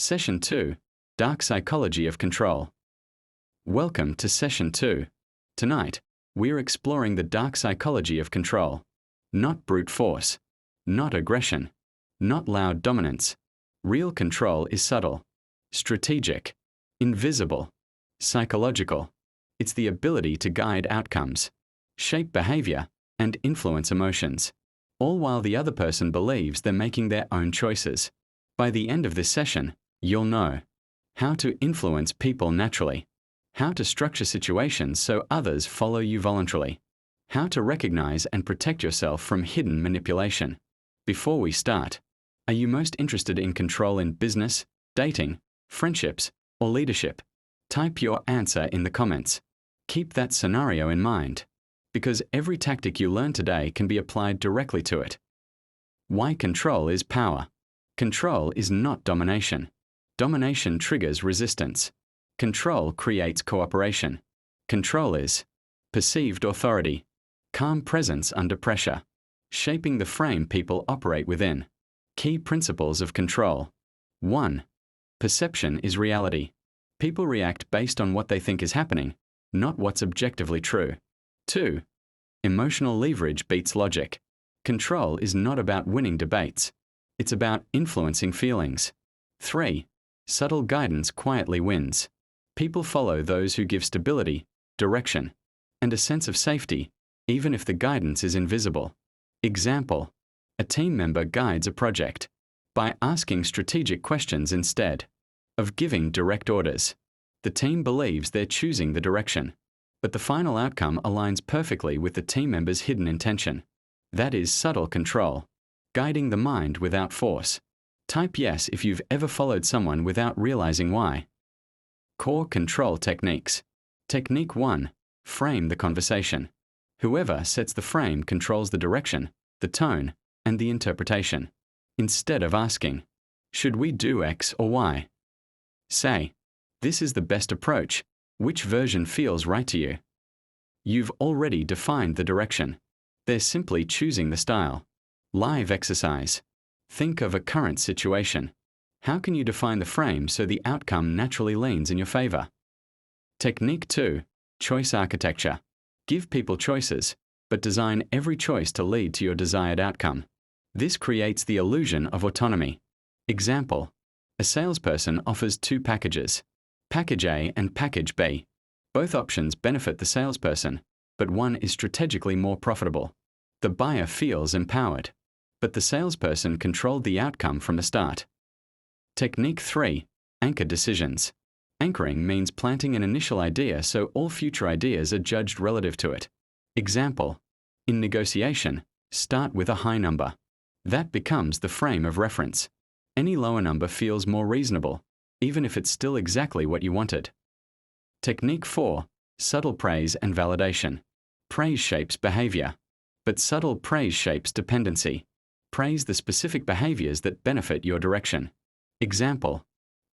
Session 2, Dark Psychology of Control. Welcome to Session 2. Tonight, we're exploring the dark psychology of control. Not brute force, not aggression, not loud dominance. Real control is subtle, strategic, invisible, psychological. It's the ability to guide outcomes, shape behavior, and influence emotions, all while the other person believes they're making their own choices. By the end of this session, you'll know how to influence people naturally, how to structure situations so others follow you voluntarily, how to recognize and protect yourself from hidden manipulation. Before we start, are you most interested in control in business, dating, friendships, or leadership? Type your answer in the comments. Keep that scenario in mind, because every tactic you learn today can be applied directly to it. Why control is power. Control is not domination. Domination triggers resistance. Control creates cooperation. Control is perceived authority, calm presence under pressure, shaping the frame people operate within. Key principles of control. 1. Perception is reality. People react based on what they think is happening, not what's objectively true. 2. Emotional leverage beats logic. Control is not about winning debates. It's about influencing feelings. 3. Subtle guidance quietly wins. People follow those who give stability, direction, and a sense of safety, even if the guidance is invisible. Example: a team member guides a project by asking strategic questions instead of giving direct orders. The team believes they're choosing the direction, but the final outcome aligns perfectly with the team member's hidden intention. That is subtle control, guiding the mind without force. Type yes if you've ever followed someone without realizing why. Core control techniques. Technique 1. Frame the conversation. Whoever sets the frame controls the direction, the tone, and the interpretation. Instead of asking, should we do X or Y? Say, this is the best approach. Which version feels right to you? You've already defined the direction. They're simply choosing the style. Live exercise. Think of a current situation. How can you define the frame so the outcome naturally leans in your favor? Technique 2. Choice architecture. Give people choices, but design every choice to lead to your desired outcome. This creates the illusion of autonomy. Example: a salesperson offers 2 packages, Package A and Package B. Both options benefit the salesperson, but one is strategically more profitable. The buyer feels empowered, but the salesperson controlled the outcome from the start. Technique 3. Anchor decisions. Anchoring means planting an initial idea so all future ideas are judged relative to it. Example: in negotiation, start with a high number. That becomes the frame of reference. Any lower number feels more reasonable, even if it's still exactly what you wanted. Technique 4. Subtle praise and validation. Praise shapes behavior, but subtle praise shapes dependency. Praise the specific behaviors that benefit your direction. Example: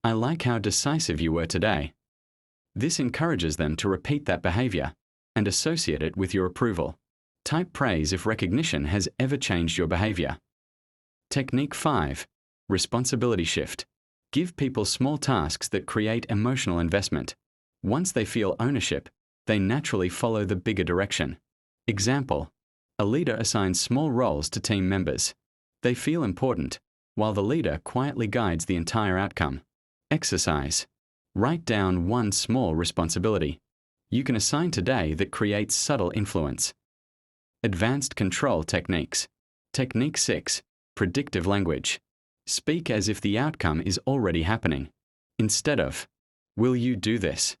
I like how decisive you were today. This encourages them to repeat that behavior and associate it with your approval. Type praise if recognition has ever changed your behavior. Technique 5. Responsibility shift. Give people small tasks that create emotional investment. Once they feel ownership, they naturally follow the bigger direction. Example: a leader assigns small roles to team members. They feel important, while the leader quietly guides the entire outcome. Exercise. Write down one small responsibility you can assign today that creates subtle influence. Advanced control techniques. Technique 6. Predictive language. Speak as if the outcome is already happening. Instead of, will you do this?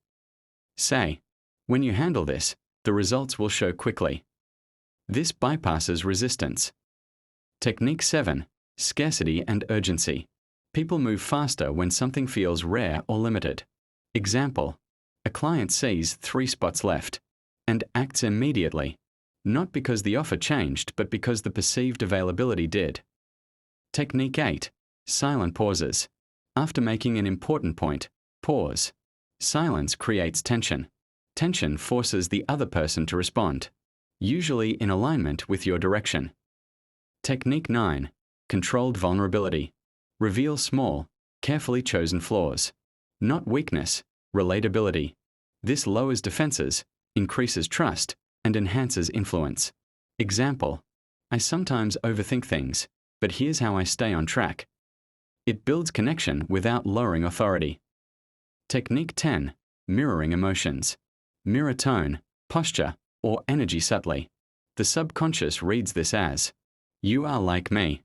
Say, when you handle this, the results will show quickly. This bypasses resistance. Technique 7. Scarcity and urgency. People move faster when something feels rare or limited. Example: a client sees 3 spots left and acts immediately, not because the offer changed, but because the perceived availability did. Technique 8. Silent pauses. After making an important point, pause. Silence creates tension. Tension forces the other person to respond, usually in alignment with your direction. Technique 9. Controlled vulnerability. Reveal small, carefully chosen flaws. Not weakness, relatability. This lowers defenses, increases trust, and enhances influence. Example: I sometimes overthink things, but here's how I stay on track. It builds connection without lowering authority. Technique 10. Mirroring emotions. Mirror tone, posture, or energy subtly. The subconscious reads this as, "You are like me."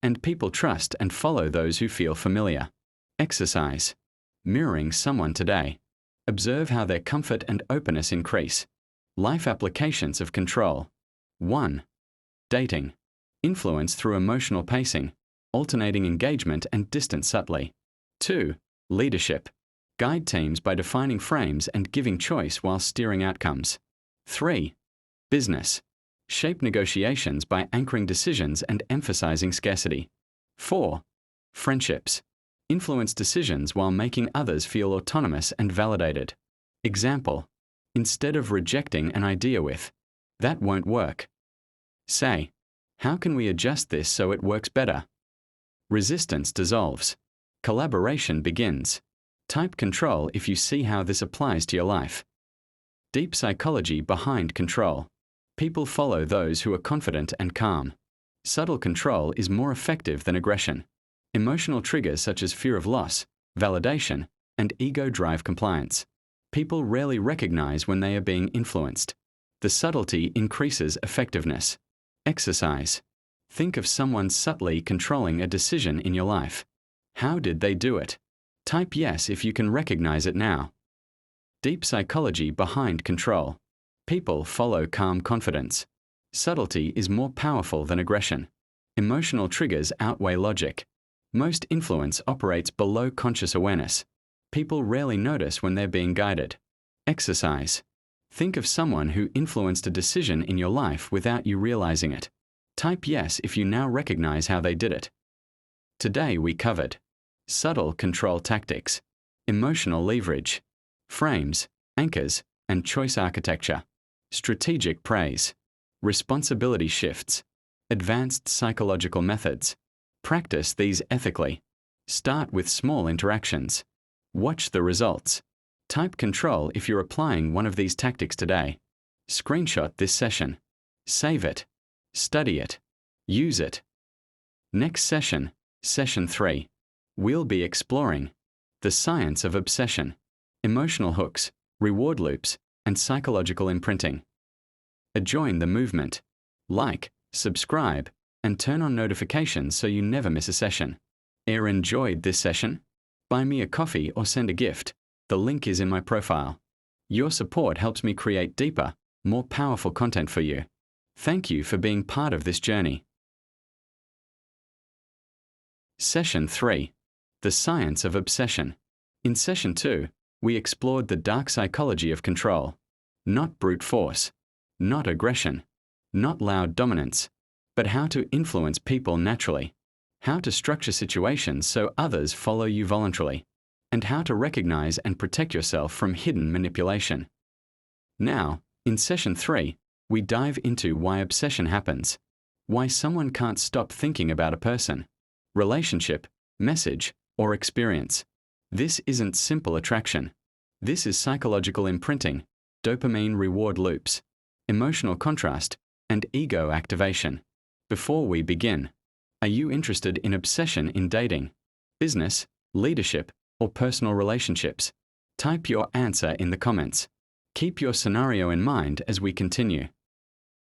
And people trust and follow those who feel familiar. Exercise. Mirroring someone today. Observe how their comfort and openness increase. Life applications of control. 1. Dating. Influence through emotional pacing, alternating engagement and distance subtly. 2. Leadership. Guide teams by defining frames and giving choice while steering outcomes. 3. Business. Shape negotiations by anchoring decisions and emphasizing scarcity. 4. Friendships. Influence decisions while making others feel autonomous and validated. Example: instead of rejecting an idea with, "That won't work," say, "How can we adjust this so it works better?" Resistance dissolves. Collaboration begins. Type control if you see how this applies to your life. Deep psychology behind control. People follow those who are confident and calm. Subtle control is more effective than aggression. Emotional triggers such as fear of loss, validation, and ego drive compliance. People rarely recognize when they are being influenced. The subtlety increases effectiveness. Exercise. Think of someone subtly controlling a decision in your life. How did they do it? Type yes if you can recognize it now. Deep psychology behind control. People follow calm confidence. Subtlety is more powerful than aggression. Emotional triggers outweigh logic. Most influence operates below conscious awareness. People rarely notice when they're being guided. Exercise. Think of someone who influenced a decision in your life without you realizing it. Type yes if you now recognize how they did it. Today we covered subtle control tactics, emotional leverage, frames, anchors, and choice architecture, strategic praise, responsibility shifts, advanced psychological methods. Practice these ethically. Start with small interactions. Watch the results. Type control if you're applying one of these tactics today. Screenshot this session. Save it. Study it. Use it. Next session, Session 3. We'll be exploring the science of obsession, emotional hooks, reward loops, and psychological imprinting. Join the movement. Like, subscribe, and turn on notifications so you never miss a session. Enjoyed this session? Buy me a coffee or send a gift. The link is in my profile. Your support helps me create deeper, more powerful content for you. Thank you for being part of this journey. Session 3. The Science of Obsession. In Session 2, we explored the dark psychology of control. Not brute force, not aggression, not loud dominance, but how to influence people naturally, how to structure situations so others follow you voluntarily, and how to recognize and protect yourself from hidden manipulation. Now, in Session 3, we dive into why obsession happens, why someone can't stop thinking about a person, relationship, message, or experience. This isn't simple attraction. This is psychological imprinting, dopamine reward loops, emotional contrast, and ego activation. Before we begin, are you interested in obsession in dating, business, leadership, or personal relationships? Type your answer in the comments. Keep your scenario in mind as we continue.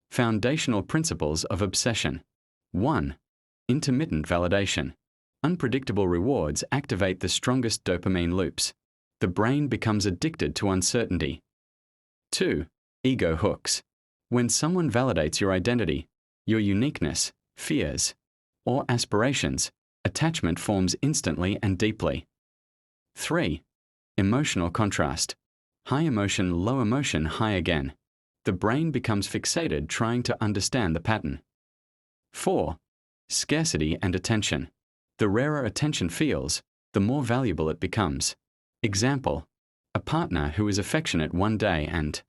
Foundational principles of obsession. 1. Intermittent validation. Unpredictable rewards activate the strongest dopamine loops. The brain becomes addicted to uncertainty. 2. Ego hooks. When someone validates your identity, your uniqueness, fears, or aspirations, attachment forms instantly and deeply. 3. Emotional contrast. High emotion, low emotion, high again. The brain becomes fixated trying to understand the pattern. 4. Scarcity and attention. The rarer attention feels, the more valuable it becomes. Example: a partner who is affectionate one day and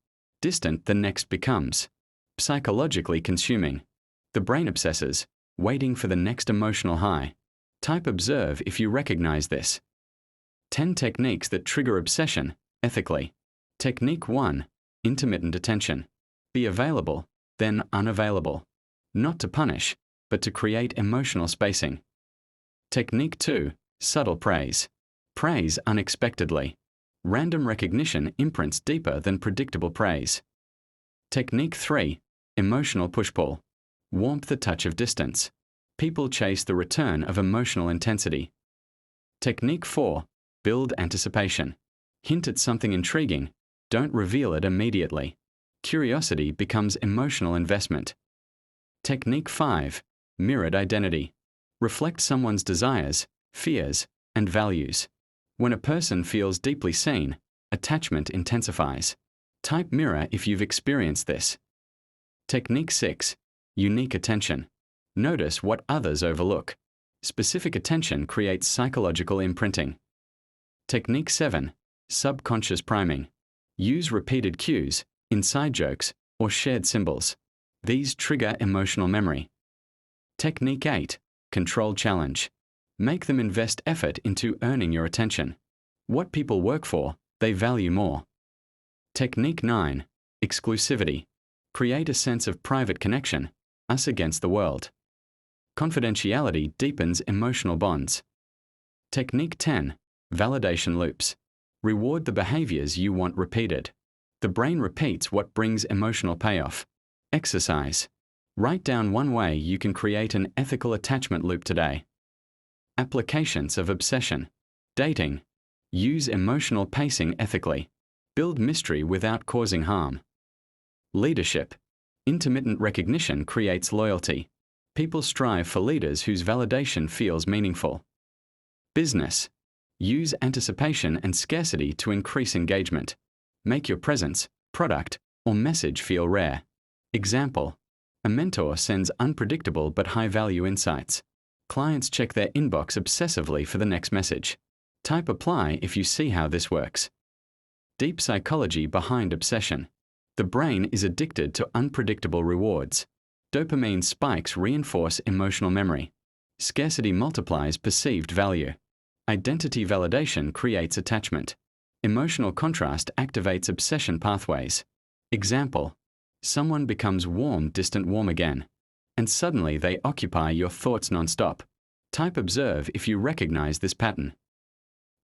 distant the next becomes psychologically consuming. The brain obsesses, waiting for the next emotional high. Type observe if you recognize this. 10 techniques that trigger obsession, ethically. Technique 1. Intermittent attention. Be available, then unavailable. Not to punish, but to create emotional spacing. Technique 2. Subtle praise. Praise unexpectedly. Random recognition imprints deeper than predictable praise. Technique 3. Emotional push-pull. Warmth the touch of distance. People chase the return of emotional intensity. Technique 4. Build anticipation. Hint at something intriguing. Don't reveal it immediately. Curiosity becomes emotional investment. Technique 5. Mirrored identity. Reflect someone's desires, fears, and values. When a person feels deeply seen, attachment intensifies. Type mirror if you've experienced this. Technique 6. Unique attention. Notice what others overlook. Specific attention creates psychological imprinting. Technique 7. Subconscious priming. Use repeated cues, inside jokes, or shared symbols. These trigger emotional memory. Technique 8. Control challenge. Make them invest effort into earning your attention. What people work for, they value more. Technique 9. Exclusivity. Create a sense of private connection, us against the world. Confidentiality deepens emotional bonds. Technique 10. Validation loops. Reward the behaviors you want repeated. The brain repeats what brings emotional payoff. Exercise. Write down one way you can create an ethical attachment loop today. Applications of obsession. Dating. Use emotional pacing ethically. Build mystery without causing harm. Leadership. Intermittent recognition creates loyalty. People strive for leaders whose validation feels meaningful. Business. Use anticipation and scarcity to increase engagement. Make your presence, product, or message feel rare. Example. A mentor sends unpredictable but high-value insights. Clients check their inbox obsessively for the next message. Type apply if you see how this works. Deep psychology behind obsession. The brain is addicted to unpredictable rewards. Dopamine spikes reinforce emotional memory. Scarcity multiplies perceived value. Identity validation creates attachment. Emotional contrast activates obsession pathways. Example. Someone becomes warm, distant, warm again. And suddenly they occupy your thoughts non-stop. Type observe if you recognize this pattern.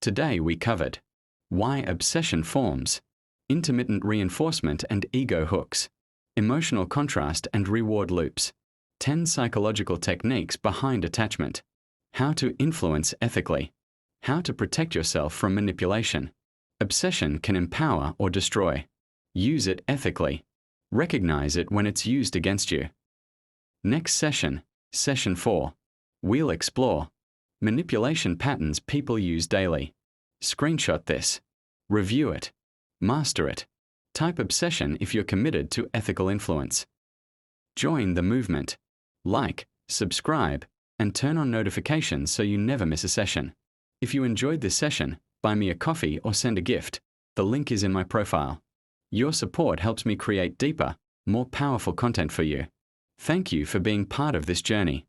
Today we covered why obsession forms, intermittent reinforcement and ego hooks, emotional contrast and reward loops, 10 psychological techniques behind attachment, how to influence ethically, how to protect yourself from manipulation. Obsession can empower or destroy. Use it ethically. Recognize it when it's used against you. Next session, Session 4. We'll explore manipulation patterns people use daily. Screenshot this. Review it. Master it. Type obsession if you're committed to ethical influence. Join the movement. Like, subscribe, and turn on notifications so you never miss a session. If you enjoyed this session, buy me a coffee or send a gift. The link is in my profile. Your support helps me create deeper, more powerful content for you. Thank you for being part of this journey.